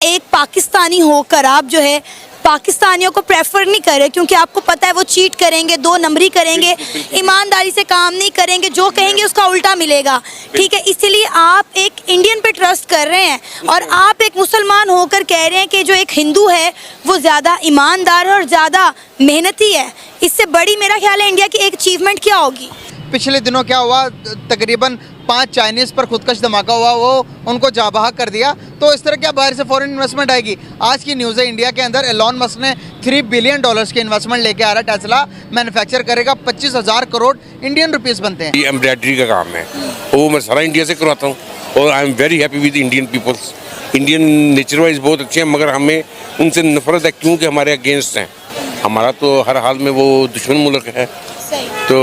एक पाकिस्तानी होकर आप जो है पाकिस्तानियों को प्रेफर नहीं कर रहे, क्योंकि आपको पता है वो चीट करेंगे, दो नंबरी करेंगे, ईमानदारी से काम नहीं करेंगे, जो कहेंगे उसका उल्टा मिलेगा। ठीक है, इसीलिए आप एक इंडियन पे ट्रस्ट कर रहे हैं और आप एक मुसलमान होकर कह रहे हैं कि जो एक हिंदू है वो ज़्यादा ईमानदार है और ज़्यादा मेहनती है। इससे बड़ी मेरा ख्याल है इंडिया की एक अचीवमेंट क्या होगी? पिछले दिनों क्या हुआ, तकरीबन 5 चाइनीज़ पर खुदकश धमाका हुआ, वो उनको जा बहक कर दिया। तो इस तरह क्या बाहर से फॉरेन इन्वेस्टमेंट आएगी? आज की न्यूज़ है, इंडिया के अंदर एलॉन मस्क ने $3 बिलियन की इन्वेस्टमेंट लेके आ रहा है। टेस्ला मैन्युफैक्चर करेगा, 25,000 करोड़ इंडियन रुपीस बनते हैं। ये एम्ब्रॉयडरी का काम है, वो मैं सारा इंडिया से करवाता हूँ और I am very happy with Indian peoples. Indian nature wise बहुत अच्छे हैं, मगर हमें उनसे नफरत है क्योंकि हमारे अगेंस्ट हैं। हमारा तो हर हाल में वो दुश्मन मुल्क है, तो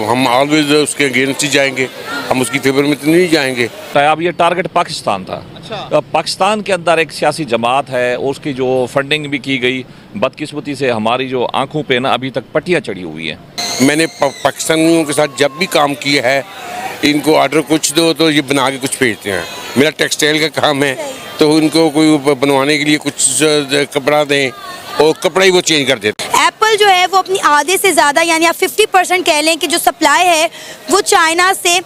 हम ऑलवेज उसके अगेंस्ट ही जाएंगे, हम उसकी फेवर में तो नहीं जाएंगे। अब ये टारगेट पाकिस्तान था। अच्छा। पाकिस्तान के अंदर एक सियासी जमात है, उसकी जो फंडिंग भी की गई, बदकिस्मती से हमारी जो आंखों पे ना अभी तक पट्टियाँ चढ़ी हुई हैं। मैंने पाकिस्तानियों के साथ जब भी काम किया है, इनको ऑर्डर कुछ दो तो ये बना के कुछ भेजते हैं। मेरा टेक्सटाइल का काम है, तो इनको कोई बनवाने के लिए कुछ कपड़ा दें और कपड़ा ही वो चेंज कर देते हैं। एप्पल जो है वो अपनी आधे से ज़्यादा यानी आप 50% कह लें कि जो सप्लाई है वो चाइना से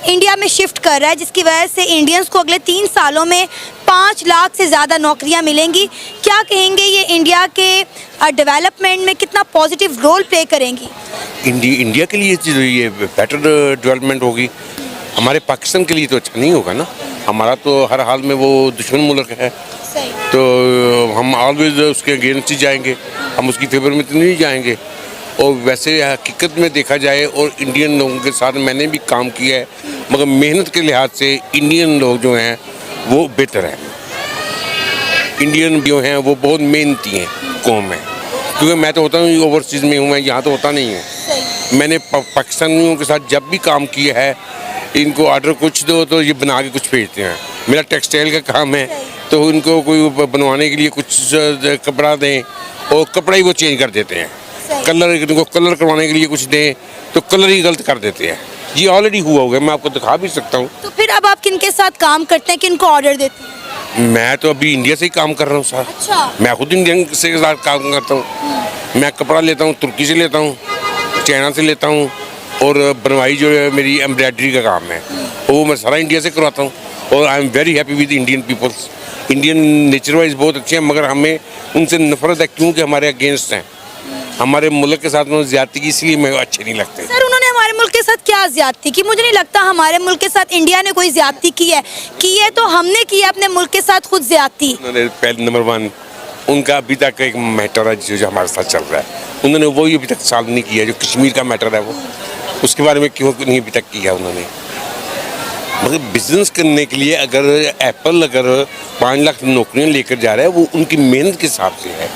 इंडिया में शिफ्ट कर रहा है, जिसकी वजह से इंडियंस को अगले 3 सालों में 5 लाख से ज़्यादा नौकरियां मिलेंगी। क्या कहेंगे, ये इंडिया के डेवलपमेंट में कितना पॉजिटिव रोल प्ले करेंगी? इंडिया के लिए ये बेटर डेवलपमेंट होगी, हमारे पाकिस्तान के लिए तो अच्छा नहीं होगा ना। हमारा तो हर हाल में वो दुश्मन मुल्क है, तो हम ऑलवेज उसके अगेंस्ट ही जाएंगे, हम उसकी फेवर में तो नहीं जाएंगे। और वैसे हकीकत में देखा जाए, और इंडियन लोगों के साथ मैंने भी काम किया है, मगर मेहनत के लिहाज से इंडियन लोग जो हैं वो बेहतर हैं। इंडियन जो हैं वो बहुत मेहनती हैं कौम है, क्योंकि मैं तो होता हूँ ओवरसीज़ में हूँ, मैं यहाँ तो होता नहीं हूँ। मैंने पाकिस्तानियों के साथ जब भी काम किया है, इनको ऑर्डर कुछ दो तो ये बना के कुछ भेजते हैं। मेरा टेक्सटाइल का काम है, तो इनको कोई बनवाने के लिए कुछ कपड़ा दें और कपड़ा ही वो चेंज कर देते हैं। कलर, इनको कलर करवाने के लिए कुछ दें तो कलर ही गलत कर देते हैं। ये ऑलरेडी हुआ होगा, मैं आपको दिखा भी सकता हूँ। तो फिर अब आप किनके साथ काम करते हैं, किनको ऑर्डर देते हैं? मैं तो अभी इंडिया से ही काम कर रहा हूँ सर। अच्छा। मैं खुद इंडियन से साथ काम करता हूँ। मैं कपड़ा लेता हूँ, तुर्की से लेता हूँ, चाइना से लेता हूँ, और बनवाई जो है मेरी एम्ब्रॉयडरी का काम है, वो मैं सारा इंडिया से करवाता हूँ और I am very happy with Indian peoples. Indian nature wise बहुत अच्छे हैं, मगर हमें उनसे नफरत है क्योंकि हमारे अगेंस्ट हैं। हमारे मुल्क के साथ में ज्यादती की, इसलिए मैं अच्छे नहीं लगते। सर, उन्होंने हमारे मुल्क के साथ क्या ज्यादती की? मुझे नहीं लगता हमारे मुल्क के साथ इंडिया ने कोई ज्यादती की है तो हमने की है अपने मुल्क के साथ खुद ज्यादती। उन्होंने पहले नंबर 1 उनका अभी तक एक मैटर है जो हमारे साथ चल रहा है, उन्होंने वही अभी तक सॉल्व नहीं किया। जो कश्मीर का मैटर है वो, उसके बारे में क्यों नहीं अभी तक किया उन्होंने? मतलब बिजनेस करने के लिए अगर एप्पल 5 लाख नौकरियां लेकर जा रहा है, वो उनकी मेहनत के हिसाब से है।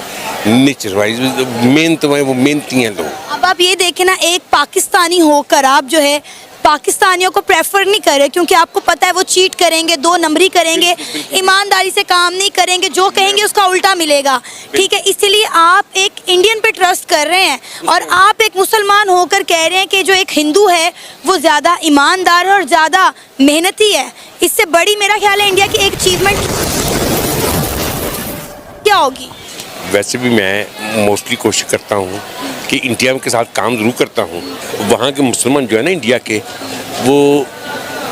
नेचर वाइज मेहनत है, वो मेहनती हैं लोग। अब आप ये देखें ना, एक पाकिस्तानी होकर आप जो है पाकिस्तानियों को प्रेफर नहीं कर रहे, क्योंकि आपको पता है वो चीट करेंगे, दो नंबरी करेंगे, ईमानदारी से काम नहीं करेंगे, जो कहेंगे उसका उल्टा मिलेगा। ठीक है, इसीलिए आप एक इंडियन पे ट्रस्ट कर रहे हैं और आप एक मुसलमान होकर कह रहे हैं कि जो एक हिंदू है वो ज़्यादा ईमानदार है और ज़्यादा मेहनती है। इससे बड़ी मेरा ख्याल है इंडिया की एक अचीवमेंट क्या होगी? वैसे भी मैं मोस्टली कोशिश करता हूँ कि इंडिया के साथ काम जरूर करता हूँ। वहाँ के मुसलमान जो है ना इंडिया के, वो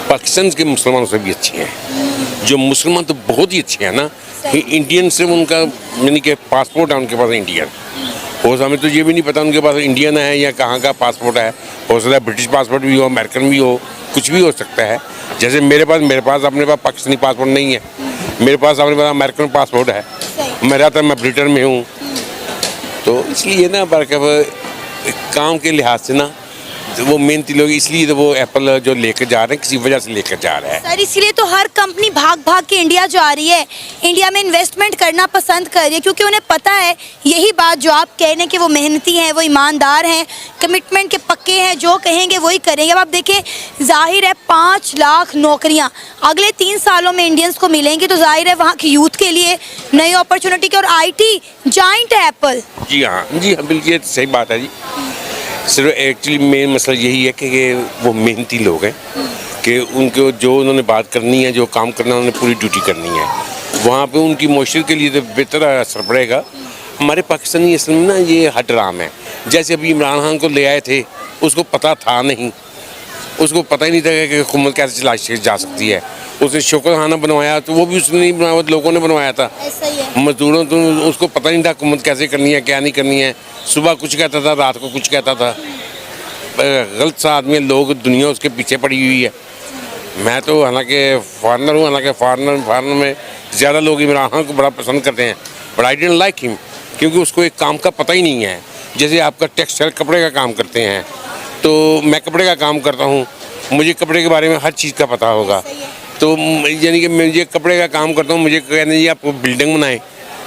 पाकिस्तान के मुसलमानों से भी अच्छे हैं। जो मुसलमान तो बहुत ही अच्छे हैं ना, इंडियन से उनका यानी कि पासपोर्ट है उनके पास इंडियन, और हमें तो ये भी नहीं पता उनके पास इंडियन है या कहाँ का पासपोर्ट है। हो सकता है ब्रिटिश पासपोर्ट भी हो, अमेरिकन भी हो, कुछ भी हो सकता है। जैसे मेरे पास अपने पास पाकिस्तानी पासपोर्ट नहीं है, मेरे पास अपने पास अमेरिकन पासपोर्ट है। मैं ब्रिटेन में हूँ, तो इसलिए ना काम के लिहाज से ना वो मेहनती लोग, इसलिए तो वो एप्पल जो लेकर जा रहे हैं किसी वजह से लेकर जा रहे हैं सर। इसलिए तो हर कंपनी भाग भाग के इंडिया जा रही है, इंडिया में इन्वेस्टमेंट करना पसंद कर रही है, क्योंकि उन्हें पता है यही बात जो आप कह रहे हैं कि वो मेहनती हैं, वो ईमानदार हैं, कमिटमेंट के पक्के हैं, जो कहेंगे वही करेंगे। अब आप देखें, जाहिर है 5 लाख नौकरियां अगले 3 सालों में इंडियंस को मिलेंगी, तो जाहिर है वहाँ की यूथ के लिए नई अपॉर्चुनिटी की। और IT जाइंट है एप्पल। जी हाँ बिल्कुल सही बात है जी। सिर्फ एक्चुअली मेन मसला यही है कि वो मेहनती लोग हैं, कि उनको जो उन्होंने बात करनी है, जो काम करना है, उन्होंने पूरी ड्यूटी करनी है। वहाँ पे उनकी मुआशरे के लिए तो बेहतर असर पड़ेगा। हमारे पाकिस्तानी असल में ना ये हटराम है। जैसे अभी इमरान खान को ले आए थे, उसको पता था नहीं, उसको पता ही नहीं था कि हुकूमत कैसे चलाई जा सकती है। उसने शुक्र खाना बनवाया तो वो भी उसने नहीं बनवाया, लोगों ने बनवाया था। ऐसा ही है। मजदूरों तो उसको पता नहीं था हुकूमत कैसे करनी है, क्या नहीं करनी है। सुबह कुछ कहता था, रात को कुछ कहता था। गलत सा आदमी, लोग, दुनिया उसके पीछे पड़ी हुई है। मैं तो हालांकि फॉरनर हूँ, हालांकि फॉरनर में ज़्यादा लोग इमरान खान को बड़ा पसंद करते हैं, but I don't like him, क्योंकि उसको एक काम का पता ही नहीं है। जैसे आपका टेक्सटाइल कपड़े का काम करते हैं, तो मैं कपड़े का काम करता हूँ, मुझे कपड़े के बारे में हर चीज़ का पता होगा। तो यानी कि मुझे कपड़े का काम करता हूँ, मुझे कहने जी आप बिल्डिंग बनाएं,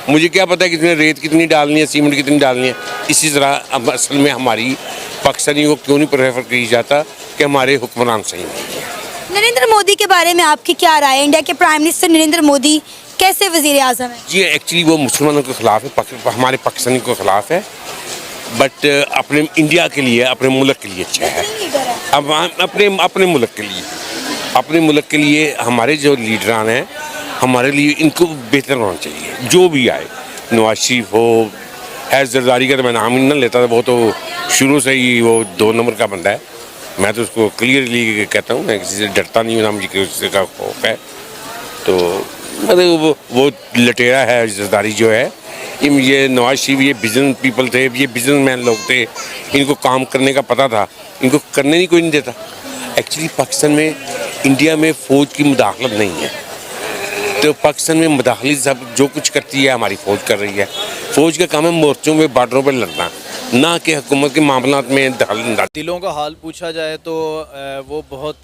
मुझे क्या पता है कितने रेत कितनी डालनी है, सीमेंट कितनी डालनी है। इसी तरह अब असल में हमारी पाकिस्तानी को क्यों नहीं प्रेफर किया जाता कि हमारे हुक्मरान सही नहीं है। नरेंद्र मोदी के बारे में आपकी क्या राय है? इंडिया के प्राइम मिनिस्टर नरेंद्र मोदी कैसे वजीर आजम है? जी एक्चुअली वो मुसलमानों के ख़िलाफ़ है, हमारे पाकिस्तानी के ख़िलाफ़ है, बट अपने इंडिया के लिए, अपने मुल्क के लिए अच्छा है। अब अपने मुल्क के लिए हमारे जो लीडरान हैं, हमारे लिए इनको बेहतर होना चाहिए। जो भी आए, नवाज शरीफ हो, है जरदारी का तो मैं नाम ही ना लेता था, वो तो शुरू से ही वो 2 नंबर का बंदा है। मैं तो उसको क्लियरली कहता हूँ, मैं किसी से डरता नहीं हूँ, ना मुझे किसी का खौफ है। तो मतलब वो लटेरा है जरदारी जो है। ये नवाज शरीफ ये बिजनेस पीपल थे, ये बिजनेसमैन लोग थे, इनको काम करने का पता था, इनको करने नहीं कोई नहीं देता। एक्चुअली पाकिस्तान में, इंडिया में फ़ौज की मुदाखलत नहीं है, तो पाकिस्तान में मुदाखलत सब जो कुछ करती है हमारी फ़ौज कर रही है। फ़ौज का काम है मोर्चों में, बार्डरों पर लड़ना, ना कि हुकूमत के मामलात में दखल। दिलों का हाल पूछा जाए तो वो बहुत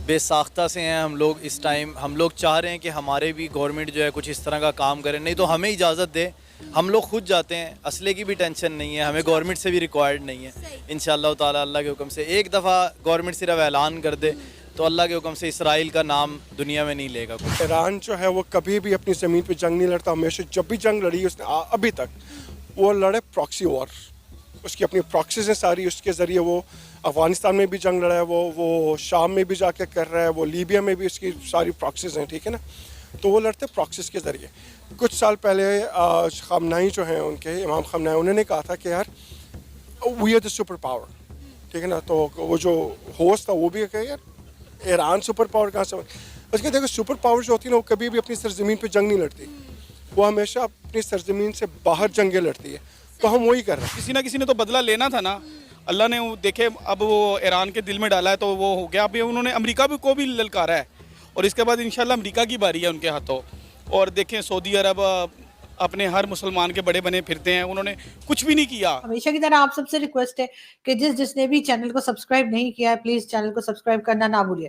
बेसाख्ता से हैं। हम लोग इस टाइम हम लोग चाह रहे हैं कि हमारे भी गवर्नमेंट जो है कुछ इस तरह का काम करे, नहीं तो हमें इजाज़त दे, हम लोग खुद जाते हैं। असले की भी टेंशन नहीं है, हमें गवर्नमेंट से भी रिक्वायर्ड नहीं है। इंशाअल्लाह ताला अल्लाह के हुक्म से एक दफ़ा गवर्नमेंट सिर्फ ऐलान कर दे तो अल्लाह के हुक्म से इसराइल का नाम दुनिया में नहीं लेगा कोई। ईरान जो है वो कभी भी अपनी ज़मीन पे जंग नहीं लड़ता। हमेशा जब भी जंग लड़ी उसने अभी तक वो लड़े प्रॉक्सी वॉर, उसकी अपनी प्रॉक्सीज हैं सारी, उसके ज़रिए वो अफ़गानिस्तान में भी जंग लड़ा है, वो शाम में भी जाके कर रहा है, वो लीबिया में भी उसकी सारी प्रॉक्सीज हैं, ठीक है ना। तो वो लड़ते प्रॉक्सीज के ज़रिए। कुछ साल पहले ख़ामनाई जो हैं उनके, इमाम ख़ामनाई, उन्होंने कहा था कि यार we are the superpower, ठीक है ना। तो वो जो होस्ट था वो भी कहे यार ईरान सुपर पावर कहाँ से। उसके देखो सुपर पावर जो होती है ना, वो कभी भी अपनी सरजमीन पे जंग नहीं लड़ती, वो हमेशा अपनी सरजमीन से बाहर जंगें लड़ती है। तो हम वही कर रहे हैं। किसी ना किसी ने तो बदला लेना था ना। अल्लाह ने वो देखे, अब वो ईरान के दिल में डाला है तो वो हो गया। अभी उन्होंने अमेरिका को भी ललकारा है, और इसके बाद इंशाल्लाह अमेरिका की बारी है उनके हाथों। और देखें सऊदी अरब अपने हर मुसलमान के बड़े बने फिरते हैं, उन्होंने कुछ भी नहीं किया। हमेशा की तरह आप सबसे रिक्वेस्ट है कि जिसने भी चैनल को सब्सक्राइब नहीं किया है, प्लीज चैनल को सब्सक्राइब करना ना भूलिए।